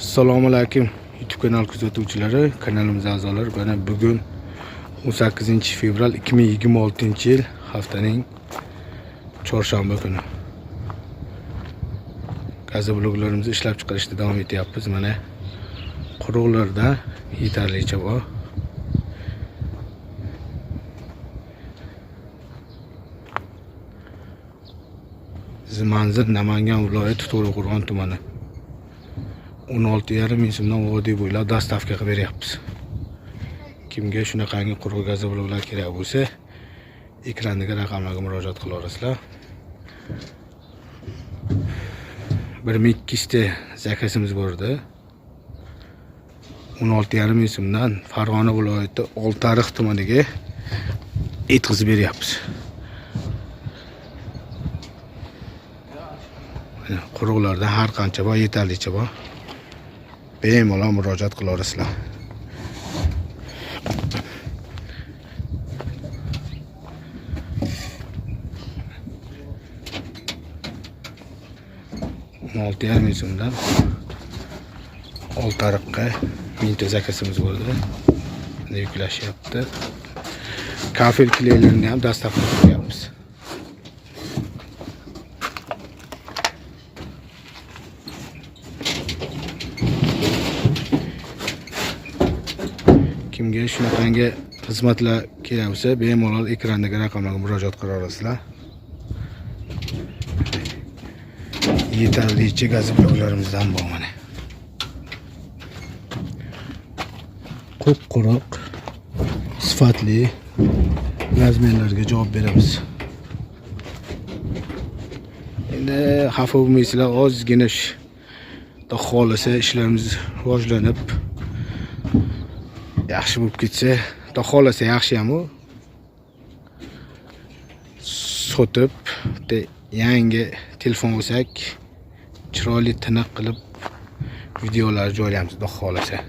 Assalomu alaykum YouTube kanal kuzatuvchilari, kanalimiz a'zolari. Mana bugun 18-fevral 2026-yil haftaning chorshanba kuni. Gazobloklarimizı ishlab chiqarishda davom etyapmiz. Mana quruqlarda yetarlicha bor. Manzil Namangan viloyati To'raqo'rg'on tumani. 16,5 ming so'mdan vodiy bo'ylab dastavka qilib beryapmiz. Kimga shunaqangi quruq gazobloklar kerak bo'lsa, ekrandagi raqamlarga murojaat qila olasizlar. 22 ta zakasimiz bor edi. 16,5 ming so'mdan Farg'ona viloyati Oltiariq tumaniga yetkazib beryapmiz. Quruqlarda har qancha bor, yetarlicha bor. Bemalol murojaat qila olasizlar. Oltiyarim ming so'mdan Oltiariqqa 1000 ta zakasimiz bo'ldi. Yuklashyapti. Kafel kleylerini ham dastavka qilyapmiz. Kimga shunaqangi xizmatlar kerak bo'lsa, bemalol ekrandagi raqamlarga murojaat qila olasizlar. Yetarlicha gazobloklarimizdan bor mana. Quruq, sifatli gazmenlarga javob beramiz. Endi xafa bo'lmaysizlar, ozgina xohlasa ishlarimiz rivojlanib yaxshi bo'lib ketsa, xohlasa yaxshi ham u. Sotib, yangi telefon olsak, chiroyli tiniq qilib videolar joylaymiz, xohlasa.